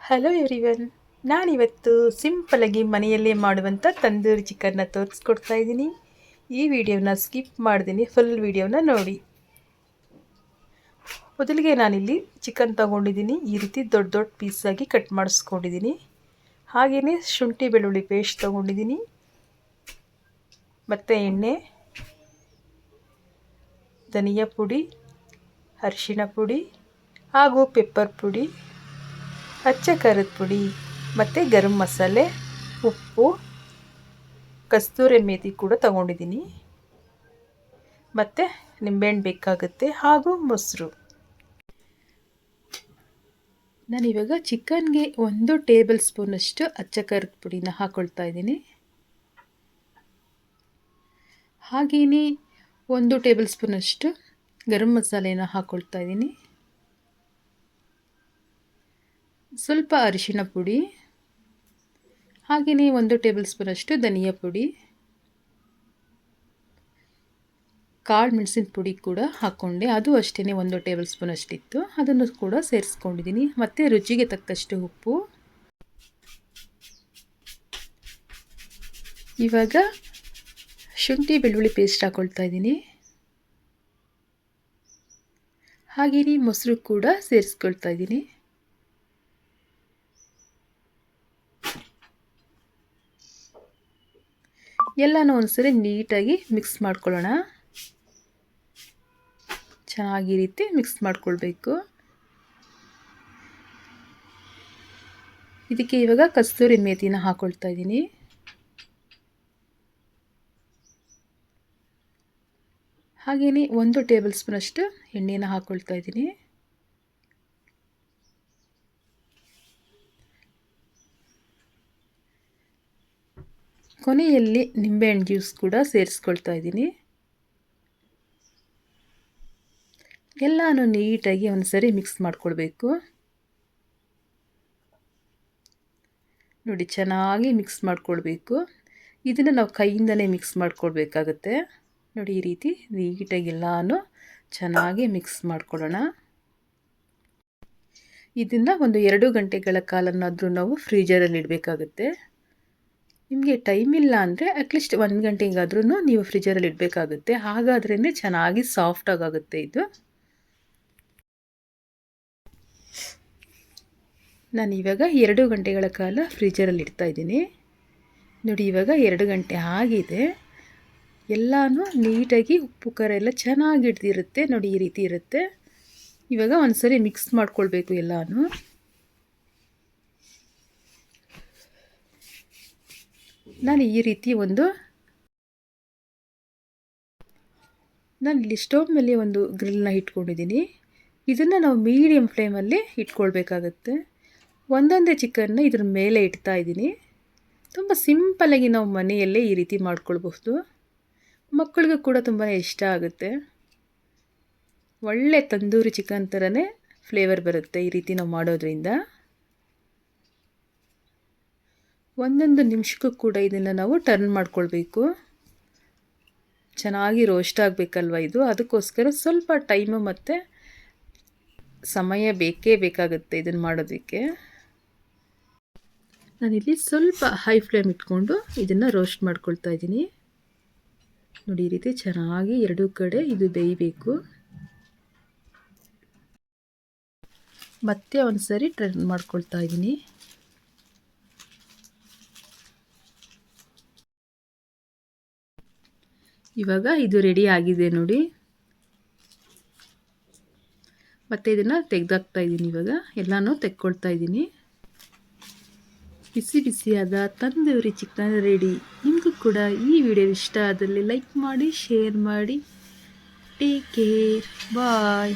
Hello everyone, ನಾನಿವತ್ತು ಸಿಂಪಲಾಗಿ ಮನೆಯಲ್ಲೇ ಮಾಡುವಂಥ ತಂದೂರಿ ಚಿಕನ್ನ ತೋರಿಸ್ಕೊಡ್ತಾ ಇದ್ದೀನಿ. ಈ ವಿಡಿಯೋನ ಸ್ಕಿಪ್ ಮಾಡ್ತೀನಿ, ಫುಲ್ ವಿಡಿಯೋನ ನೋಡಿ. ಮೊದಲಿಗೆ ನಾನಿಲ್ಲಿ ಚಿಕನ್ ತೊಗೊಂಡಿದ್ದೀನಿ. ಈ ರೀತಿ ದೊಡ್ಡ ದೊಡ್ಡ ಪೀಸಾಗಿ ಕಟ್ ಮಾಡಿಸ್ಕೊಂಡಿದ್ದೀನಿ. ಹಾಗೆಯೇ ಶುಂಠಿ ಬೆಳ್ಳುಳ್ಳಿ ಪೇಸ್ಟ್ ತೊಗೊಂಡಿದ್ದೀನಿ. ಮತ್ತು ಎಣ್ಣೆ, ಧನಿಯಾ ಪುಡಿ, ಅರಿಶಿಣ ಪುಡಿ ಹಾಗೂ ಪೆಪ್ಪರ್ ಪುಡಿ, ಅಚ್ಚ ಖಾರದ ಪುಡಿ ಮತ್ತು ಗರಂ ಮಸಾಲೆ, ಉಪ್ಪು, ಕಸ್ತೂರಿ ಮೇಥಿ ಕೂಡ ತಗೊಂಡಿದ್ದೀನಿ. ಮತ್ತು ನಿಂಬೆಹಣ್ಣು ಬೇಕಾಗುತ್ತೆ ಹಾಗೂ ಮೊಸರು. ನಾನಿವಾಗ ಚಿಕನ್ಗೆ 1 ಟೇಬಲ್ ಸ್ಪೂನಷ್ಟು ಅಚ್ಚ ಖಾರದ ಪುಡಿನ ಹಾಕ್ಕೊಳ್ತಾ ಇದ್ದೀನಿ. ಹಾಗೆಯೇ 1 ಟೇಬಲ್ ಸ್ಪೂನಷ್ಟು ಗರಂ ಮಸಾಲೆನ ಹಾಕ್ಕೊಳ್ತಾ ಇದ್ದೀನಿ. ಸ್ವಲ್ಪ ಅರಿಶಿಣ ಪುಡಿ, ಹಾಗೆಯೇ 1 ಟೇಬಲ್ ಸ್ಪೂನಷ್ಟು ಧನಿಯಾ ಪುಡಿ, ಕಾಳು ಮೆಣಸಿನ ಪುಡಿ ಕೂಡ ಹಾಕ್ಕೊಂಡೆ. ಅದು ಅಷ್ಟೇ 1 ಟೇಬಲ್ ಸ್ಪೂನಷ್ಟಿತ್ತು, ಅದನ್ನು ಕೂಡ ಸೇರಿಸ್ಕೊಂಡಿದ್ದೀನಿ. ಮತ್ತು ರುಚಿಗೆ ತಕ್ಕಷ್ಟು ಉಪ್ಪು. ಇವಾಗ ಶುಂಠಿ ಬೆಳ್ಳುಳ್ಳಿ ಪೇಸ್ಟ್ ಹಾಕ್ಕೊಳ್ತಾ ಇದ್ದೀನಿ. ಹಾಗೆಯೇ ಮೊಸರು ಕೂಡ ಸೇರಿಸ್ಕೊಳ್ತಾ ಇದ್ದೀನಿ. ಎಲ್ಲನೂ ಒಂದ್ಸರಿ ನೀಟಾಗಿ ಮಿಕ್ಸ್ ಮಾಡ್ಕೊಳ್ಳೋಣ. ಚೆನ್ನಾಗಿ ರೀತಿ ಮಿಕ್ಸ್ ಮಾಡ್ಕೊಳ್ಬೇಕು. ಇದಕ್ಕೆ ಇವಾಗ ಕಸ್ತೂರಿ ಮೇಥಿನ ಹಾಕ್ಕೊಳ್ತಾ ಇದ್ದೀನಿ. ಹಾಗೆಯೇ 1 ಟೇಬಲ್ ಸ್ಪೂನಷ್ಟು ಎಣ್ಣೆನ ಹಾಕ್ಕೊಳ್ತಾ ಇದ್ದೀನಿ. ಕೊನೆಯಲ್ಲಿ ನಿಂಬೆಹಣ್ಣು ಜ್ಯೂಸ್ ಕೂಡ ಸೇರಿಸ್ಕೊಳ್ತಾ ಇದ್ದೀನಿ. ಎಲ್ಲನೂ ನೀಟಾಗಿ ಒಂದ್ಸರಿ ಮಿಕ್ಸ್ ಮಾಡ್ಕೊಳ್ಬೇಕು. ನೋಡಿ, ಚೆನ್ನಾಗಿ ಮಿಕ್ಸ್ ಮಾಡ್ಕೊಳ್ಬೇಕು. ಇದನ್ನು ನಾವು ಕೈಯಿಂದನೇ ಮಿಕ್ಸ್ ಮಾಡ್ಕೊಳ್ಬೇಕಾಗತ್ತೆ. ನೋಡಿ, ಈ ರೀತಿ ನೀಟಾಗಿ ಎಲ್ಲನೂ ಚೆನ್ನಾಗಿ ಮಿಕ್ಸ್ ಮಾಡ್ಕೊಳ್ಳೋಣ. ಇದನ್ನು ಒಂದು 2 ಗಂಟೆಗಳ ಕಾಲನಾದರೂ ನಾವು ಫ್ರೀಜರಲ್ಲಿ ಇಡಬೇಕಾಗುತ್ತೆ. ನಿಮಗೆ ಟೈಮ್ ಇಲ್ಲ ಅಂದರೆ ಅಟ್ಲೀಸ್ಟ್ 1 ಗಂಟೆಗಾದ್ರೂ ನೀವು ಫ್ರಿಜರಲ್ಲಿ ಇಡಬೇಕಾಗುತ್ತೆ. ಹಾಗಾದ್ರೇ ಚೆನ್ನಾಗಿ ಸಾಫ್ಟಾಗಿ ಆಗುತ್ತೆ ಇದು. ನಾನು ಇವಾಗ 2 ಗಂಟೆಗಳ ಕಾಲ ಫ್ರೀಜರಲ್ಲಿ ಇಡ್ತಾ ಇದ್ದೀನಿ. ನೋಡಿ, ಇವಾಗ 2 ಗಂಟೆ ಆಗಿದೆ. ಎಲ್ಲನೂ ನೀಟಾಗಿ ಉಪ್ಪು ಖಾರ ಎಲ್ಲ ಚೆನ್ನಾಗಿ ಹಿಡ್ದಿರುತ್ತೆ. ನೋಡಿ, ಈ ರೀತಿ ಇರುತ್ತೆ. ಇವಾಗ ಒಂದ್ಸರಿ ಮಿಕ್ಸ್ ಮಾಡ್ಕೊಳ್ಬೇಕು ಎಲ್ಲನೂ. ನಾನು ಈ ರೀತಿ ನಾನಿಲ್ಲಿ ಸ್ಟವ್ ಮೇಲೆ ಒಂದು ಗ್ರಿಲ್ನ ಇಟ್ಕೊಂಡಿದ್ದೀನಿ. ಇದನ್ನು ನಾವು ಮೀಡಿಯಮ್ ಫ್ಲೇಮಲ್ಲಿ ಇಟ್ಕೊಳ್ಬೇಕಾಗತ್ತೆ. ಒಂದೊಂದೇ ಚಿಕನ್ನ ಇದ್ರ ಮೇಲೆ ಇಡ್ತಾ ಇದ್ದೀನಿ. ತುಂಬ ಸಿಂಪಲ್ಲಾಗಿ ನಾವು ಮನೆಯಲ್ಲೇ ಈ ರೀತಿ ಮಾಡ್ಕೊಳ್ಬಹುದು. ಮಕ್ಕಳಿಗೂ ಕೂಡ ತುಂಬಾ ಇಷ್ಟ ಆಗುತ್ತೆ. ಒಳ್ಳೆ ತಂದೂರಿ ಚಿಕನ್ ಥರನೇ ಫ್ಲೇವರ್ ಬರುತ್ತೆ ಈ ರೀತಿ ನಾವು ಮಾಡೋದ್ರಿಂದ. ಒಂದೊಂದು ನಿಮಿಷಕ್ಕೂ ಕೂಡ ಇದನ್ನು ನಾವು ಟರ್ನ್ ಮಾಡ್ಕೊಳ್ಬೇಕು. ಚೆನ್ನಾಗಿ ರೋಸ್ಟ್ ಆಗಬೇಕಲ್ವ ಇದು, ಅದಕ್ಕೋಸ್ಕರ ಸ್ವಲ್ಪ ಟೈಮು ಮತ್ತು ಸಮಯ ಬೇಕೇ ಬೇಕಾಗುತ್ತೆ ಇದನ್ನು ಮಾಡೋದಕ್ಕೆ. ನಾನಿಲ್ಲಿ ಸ್ವಲ್ಪ ಹೈ ಫ್ಲೇಮ್ ಇಟ್ಕೊಂಡು ಇದನ್ನು ರೋಸ್ಟ್ ಮಾಡ್ಕೊಳ್ತಾ ಇದ್ದೀನಿ. ನೋಡಿ, ಈ ರೀತಿ ಚೆನ್ನಾಗಿ 2 ಕಡೆ ಇದು ಬೇಯಬೇಕು. ಮತ್ತೆ ಒಂದ್ಸರಿ ಟರ್ನ್ ಮಾಡ್ಕೊಳ್ತಾ ಇದ್ದೀನಿ. ಇವಾಗ ಇದು ರೆಡಿ ಆಗಿದೆ ನೋಡಿ. ಮತ್ತು ಇದನ್ನು ತೆಗೆದಾಕ್ತಾ ಇದ್ದೀನಿ. ಇವಾಗ ಎಲ್ಲನೂ ತೆಕ್ಕೊಳ್ತಾ ಇದ್ದೀನಿ. ಬಿಸಿ ಬಿಸಿಯಾದ ತಂದೂರಿ ಚಿಕನ್ ರೆಡಿ. ನಿಮಗೂ ಕೂಡ ಈ ವಿಡಿಯೋ ಇಷ್ಟ ಆದಲ್ಲಿ ಲೈಕ್ ಮಾಡಿ, ಶೇರ್ ಮಾಡಿ. ಟೇಕ್ ಕೇರ್, ಬಾಯ್.